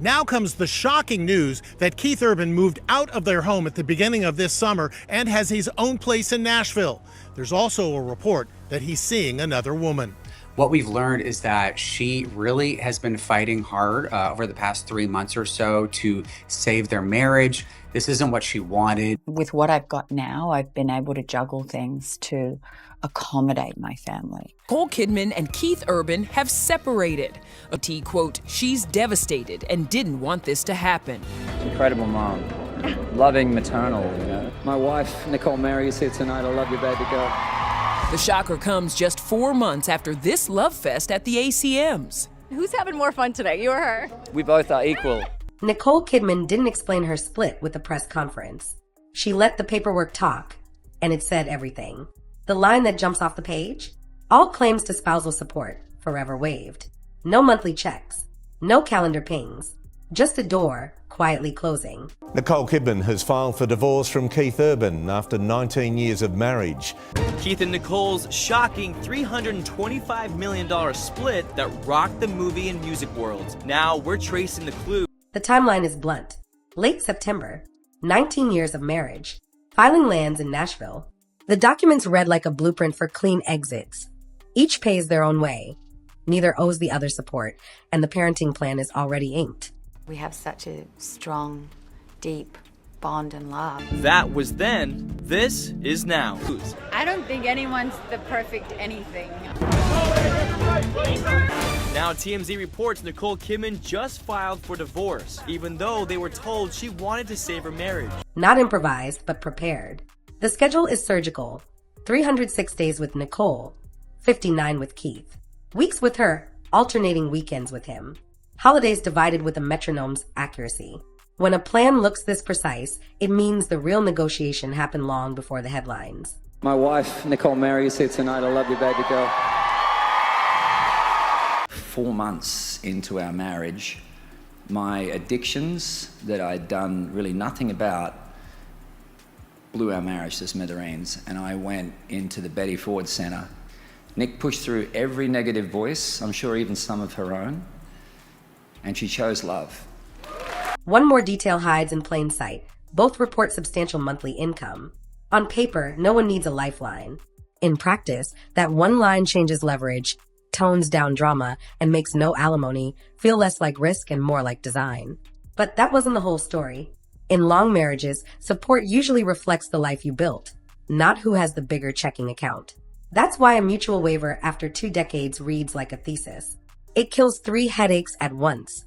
Now comes the shocking news that Keith Urban moved out of their home at the beginning of this summer and has his own place in Nashville. There's also a report that he's seeing another woman. What we've learned is that she really has been fighting hard over the past 3 months or so to save their marriage. This isn't what she wanted. With what I've got now, I've been able to juggle things to accommodate my family. Nicole Kidman and Keith Urban have separated. A T quote, "She's devastated and didn't want this to happen." Incredible mom. Loving maternal, you know. My wife, Nicole Mary, is here tonight. I love you, baby girl. The shocker comes just 4 months after this love fest at the ACMs. Who's having more fun today, you or her? We both are equal. Nicole Kidman didn't explain her split with the press conference. She let the paperwork talk, and it said everything. The line that jumps off the page? All claims to spousal support, forever waived. No monthly checks. No calendar pings. Just a door quietly closing. Nicole Kidman has filed for divorce from Keith Urban after 19 years of marriage. Keith and Nicole's shocking $325 million split that rocked the movie and music worlds. Now we're tracing the clue. The timeline is blunt. Late September, 19 years of marriage. Filing lands in Nashville. The documents read like a blueprint for clean exits. Each pays their own way. Neither owes the other support, and the parenting plan is already inked. We have such a strong, deep bond and love. That was then. This is now. I don't think anyone's the perfect anything. Now TMZ reports Nicole Kidman just filed for divorce, even though they were told she wanted to save her marriage. Not improvised, but prepared. The schedule is surgical. 306 days with Nicole, 59 with Keith. Weeks with her, alternating weekends with him. Holidays divided with a metronome's accuracy. When a plan looks this precise, it means the real negotiation happened long before the headlines. My wife, Nicole Mary, is here tonight. I love you, baby girl. 4 months into our marriage, my addictions that I'd done really nothing about blew our marriage to smithereens, and I went into the Betty Ford Center. Nick pushed through every negative voice, I'm sure even some of her own, and she chose love. One more detail hides in plain sight. Both report substantial monthly income. On paper, no one needs a lifeline. In practice, that one line changes leverage, tones down drama, and makes no alimony feel less like risk and more like design. But that wasn't the whole story. In long marriages, support usually reflects the life you built, not who has the bigger checking account. That's why a mutual waiver after 2 decades reads like a thesis. It kills 3 headaches at once.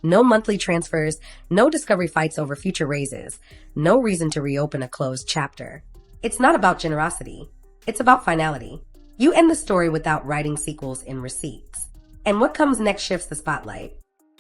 No monthly transfers, no discovery fights over future raises, no reason to reopen a closed chapter. It's not about generosity. It's about finality. You end the story without writing sequels in receipts. And what comes next shifts the spotlight.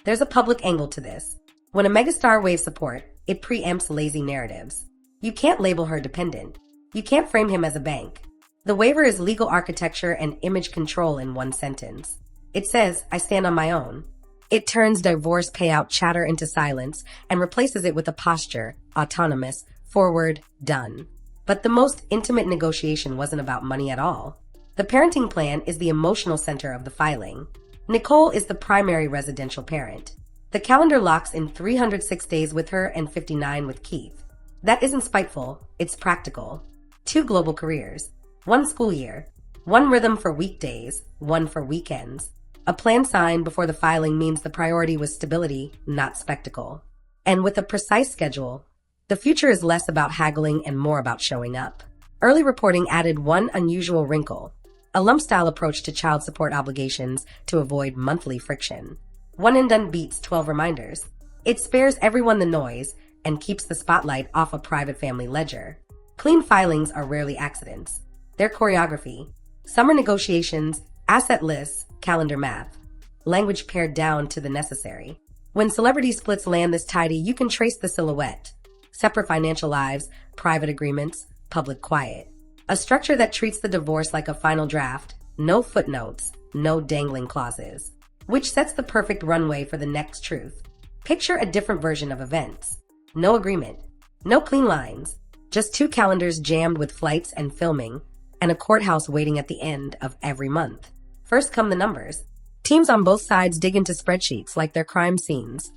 There's a public angle to this. When a megastar waives support, it preempts lazy narratives. You can't label her dependent. You can't frame him as a bank. The waiver is legal architecture and image control in one sentence. It says, I stand on my own. It turns divorce payout chatter into silence and replaces it with a posture, autonomous, forward, done. But the most intimate negotiation wasn't about money at all. The parenting plan is the emotional center of the filing. Nicole is the primary residential parent. The calendar locks in 306 days with her and 59 with Keith. That isn't spiteful, it's practical. 2 global careers, 1 school year, 1 rhythm for weekdays, 1 for weekends. A plan signed before the filing means the priority was stability, not spectacle. And with a precise schedule, the future is less about haggling and more about showing up. Early reporting added one unusual wrinkle, a lump-style approach to child support obligations to avoid monthly friction. One and done beats 12 reminders. It spares everyone the noise and keeps the spotlight off a private family ledger. Clean filings are rarely accidents. They're choreography. Summer negotiations, asset lists, calendar math. Language pared down to the necessary. When celebrity splits land this tidy, you can trace the silhouette. Separate financial lives, private agreements, public quiet. A structure that treats the divorce like a final draft, no footnotes, no dangling clauses. Which sets the perfect runway for the next truth. Picture a different version of events. No agreement. No clean lines. Just 2 calendars jammed with flights and filming, and a courthouse waiting at the end of every month. First come the numbers. Teams on both sides dig into spreadsheets like they're crime scenes.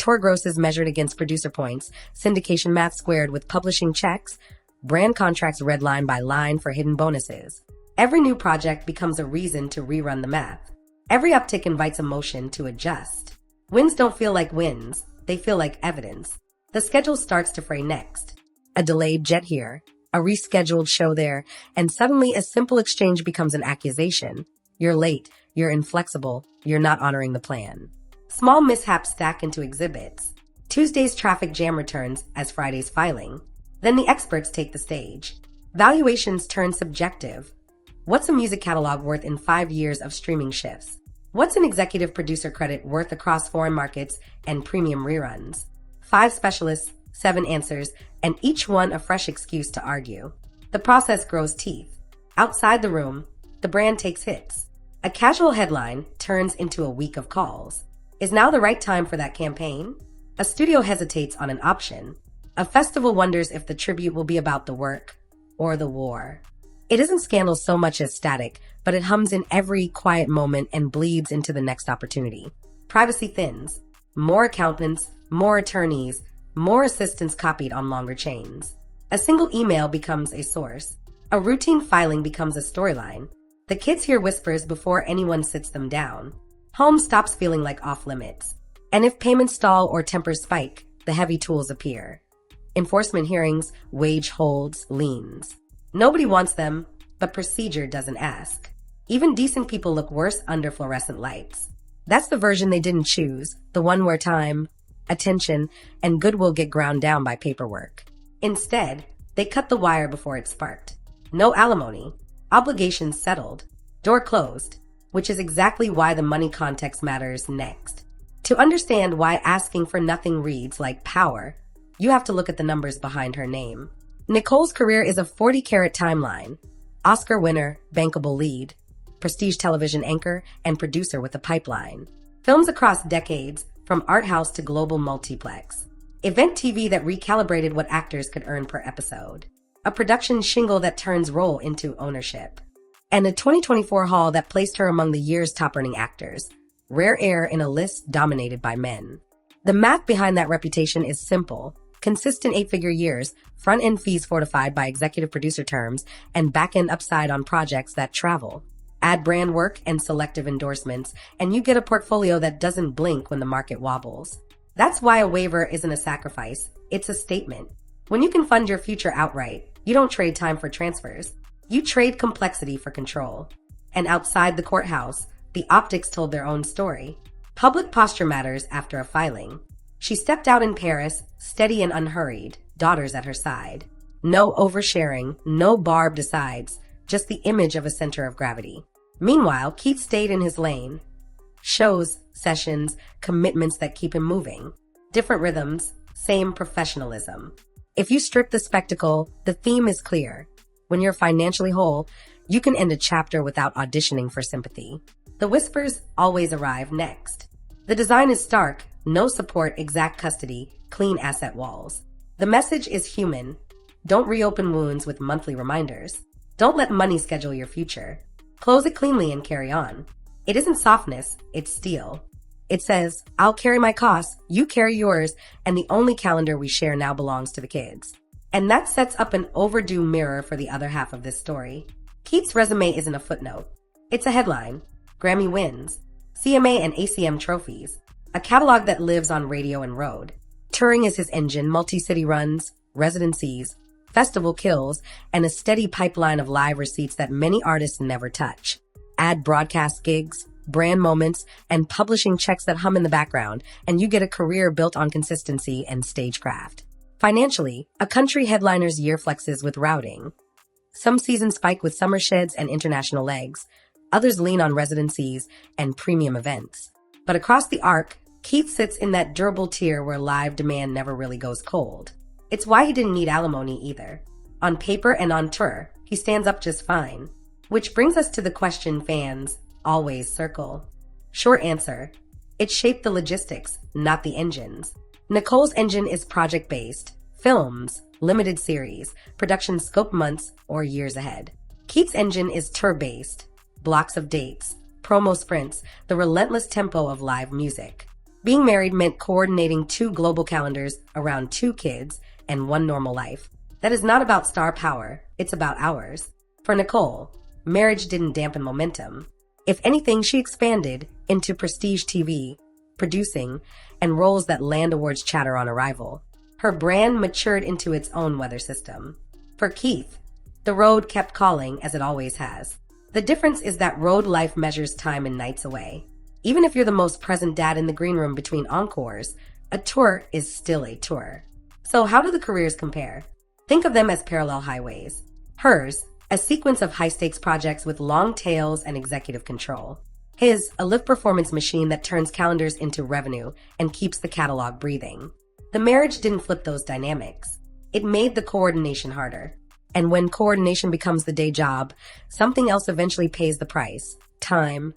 tour grosses measured against producer points, syndication math squared with publishing checks, brand contracts read line by line for hidden bonuses. Every new project becomes a reason to rerun the math. Every uptick invites emotion to adjust. Wins don't feel like wins, they feel like evidence. The schedule starts to fray next. A delayed jet here, a rescheduled show there, and suddenly a simple exchange becomes an accusation. You're late, you're inflexible, you're not honoring the plan. Small mishaps stack into exhibits. Tuesday's traffic jam returns as Friday's filing. Then the experts take the stage. Valuations turn subjective. What's a music catalog worth in 5 years of streaming shifts? What's an executive producer credit worth across foreign markets and premium reruns? 5 specialists, 7 answers, and each one a fresh excuse to argue. The process grows teeth. Outside the room, the brand takes hits. A casual headline turns into a week of calls. Is now the right time for that campaign? A studio hesitates on an option. A festival wonders if the tribute will be about the work or the war. It isn't scandal so much as static, but it hums in every quiet moment and bleeds into the next opportunity. Privacy thins. More accountants, more attorneys, more assistants copied on longer chains. A single email becomes a source. A routine filing becomes a storyline. The kids hear whispers before anyone sits them down. Home stops feeling like off limits. And if payments stall or tempers spike, the heavy tools appear. Enforcement hearings, wage holds, liens. Nobody wants them, but procedure doesn't ask. Even decent people look worse under fluorescent lights. That's the version they didn't choose, the one where time, attention, and goodwill get ground down by paperwork. Instead, they cut the wire before it sparked. No alimony, obligations settled, door closed, which is exactly why the money context matters next. To understand why asking for nothing reads like power, you have to look at the numbers behind her name. Nicole's career is a 40-carat timeline. Oscar winner, bankable lead, prestige television anchor, and producer with a pipeline. Films across decades, from art house to global multiplex. Event TV that recalibrated what actors could earn per episode. A production shingle that turns role into ownership. And a 2024 haul that placed her among the year's top-earning actors. Rare air in a list dominated by men. The math behind that reputation is simple. Consistent 8-figure years, front-end fees fortified by executive producer terms, and back-end upside on projects that travel. Add brand work and selective endorsements, and you get a portfolio that doesn't blink when the market wobbles. That's why a waiver isn't a sacrifice, it's a statement. When you can fund your future outright, you don't trade time for transfers. You trade complexity for control. And outside the courthouse, the optics told their own story. Public posture matters after a filing. She stepped out in Paris, steady and unhurried, daughters at her side. No oversharing, no barbed asides, just the image of a center of gravity. Meanwhile, Keith stayed in his lane. Shows, sessions, commitments that keep him moving. Different rhythms, same professionalism. If you strip the spectacle, the theme is clear. When you're financially whole, you can end a chapter without auditioning for sympathy. The whispers always arrive next. The design is stark, no support, exact custody, clean asset walls. The message is human. Don't reopen wounds with monthly reminders. Don't let money schedule your future. Close it cleanly and carry on. It isn't softness, it's steel. It says, I'll carry my costs, you carry yours, and the only calendar we share now belongs to the kids. And that sets up an overdue mirror for the other half of this story. Keith's resume isn't a footnote. It's a headline. Grammy wins, CMA and ACM trophies, a catalog that lives on radio and road. Touring is his engine, multi-city runs, residencies, festival kills, and a steady pipeline of live receipts that many artists never touch. Add broadcast gigs, brand moments, and publishing checks that hum in the background, and you get a career built on consistency and stagecraft. Financially, a country headliner's year flexes with routing. Some seasons spike with summer sheds and international legs. Others lean on residencies and premium events. But across the arc, Keith sits in that durable tier where live demand never really goes cold. It's why he didn't need alimony either. On paper and on tour, he stands up just fine. Which brings us to the question fans always circle. Short answer, it shaped the logistics, not the engines. Nicole's engine is project-based, films, limited series, production scope months or years ahead. Keith's engine is tour-based, blocks of dates, promo sprints, the relentless tempo of live music. Being married meant coordinating 2 global calendars around 2 kids and 1 normal life. That is not about star power, it's about ours. For Nicole, marriage didn't dampen momentum. If anything, she expanded into prestige TV, producing, and roles that land awards chatter on arrival. Her brand matured into its own weather system. For Keith, the road kept calling as it always has. The difference is that road life measures time and nights away. Even if you're the most present dad in the green room between encores, a tour is still a tour. So how do the careers compare? Think of them as parallel highways. Hers, a sequence of high-stakes projects with long tails and executive control. His, a live performance machine that turns calendars into revenue and keeps the catalog breathing. The marriage didn't flip those dynamics. It made the coordination harder. And when coordination becomes the day job, something else eventually pays the price. Time,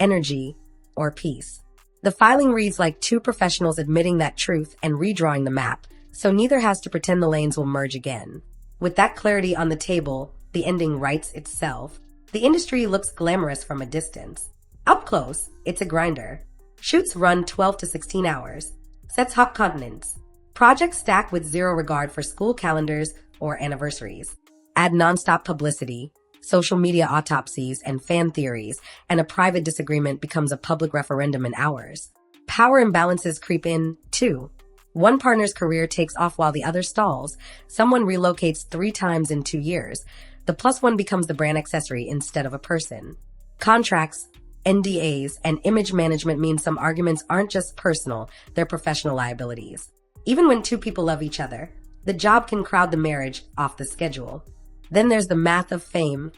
energy, or peace. The filing reads like 2 professionals admitting that truth and redrawing the map, so neither has to pretend the lanes will merge again. With that clarity on the table, the ending writes itself. The industry looks glamorous from a distance. Up close, it's a grinder. Shoots run 12 to 16 hours. Sets hop continents. Projects stack with zero regard for school calendars or anniversaries. Add nonstop publicity, social media autopsies, and fan theories, and a private disagreement becomes a public referendum in hours. Power imbalances creep in, too. One partner's career takes off while the other stalls. Someone relocates 3 times in 2 years. The plus one becomes the brand accessory instead of a person. Contracts, NDAs, and image management mean some arguments aren't just personal, they're professional liabilities. Even when 2 people love each other, the job can crowd the marriage off the schedule. Then there's the math of fame.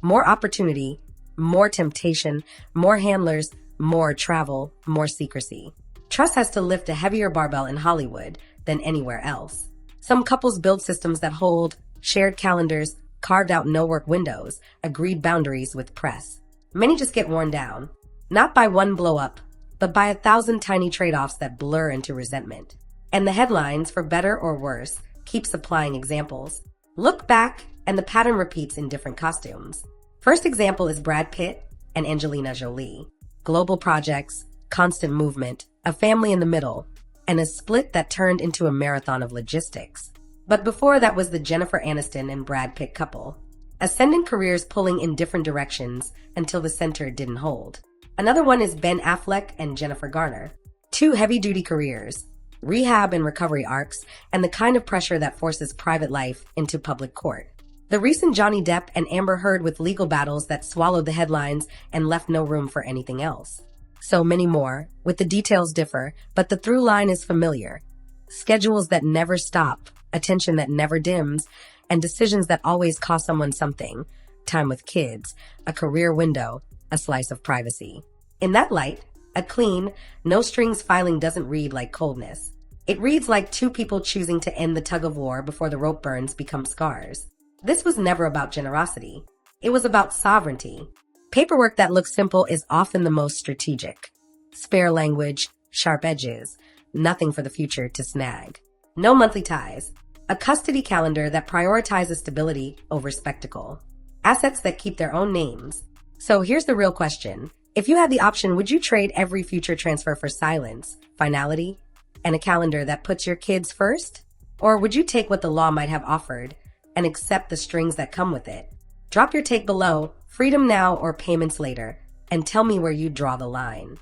More opportunity, more temptation, more handlers, more travel, more secrecy. Trust has to lift a heavier barbell in Hollywood than anywhere else. Some couples build systems that hold shared calendars, carved out no-work windows, agreed boundaries with press. Many just get worn down, not by one blow-up, but by 1,000 tiny trade-offs that blur into resentment. And the headlines, for better or worse, keep supplying examples. Look back, and the pattern repeats in different costumes. First example is Brad Pitt and Angelina Jolie. Global projects, constant movement, a family in the middle, and a split that turned into a marathon of logistics. But before that was the Jennifer Aniston and Brad Pitt couple. Ascendant careers pulling in different directions until the center didn't hold. Another one is Ben Affleck and Jennifer Garner. 2 heavy-duty careers, rehab and recovery arcs, and the kind of pressure that forces private life into public court. The recent Johnny Depp and Amber Heard with legal battles that swallowed the headlines and left no room for anything else. So many more, with the details differ, but the through line is familiar. Schedules that never stop, attention that never dims, and decisions that always cost someone something. Time with kids, a career window, a slice of privacy. In that light, a clean, no-strings filing doesn't read like coldness. It reads like 2 people choosing to end the tug-of-war before the rope burns become scars. This was never about generosity. It was about sovereignty. Paperwork that looks simple is often the most strategic. Spare language, sharp edges, nothing for the future to snag. No monthly ties. A custody calendar that prioritizes stability over spectacle. Assets that keep their own names. So here's the real question. If you had the option, would you trade every future transfer for silence, finality, and a calendar that puts your kids first? Or would you take what the law might have offered and accept the strings that come with it? Drop your take below, freedom now or payments later, and tell me where you draw the line.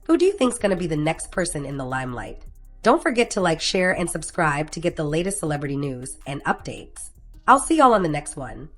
Who do you think's going to be the next person in the limelight? Don't forget to like, share, and subscribe to get the latest celebrity news and updates. I'll see y'all on the next one.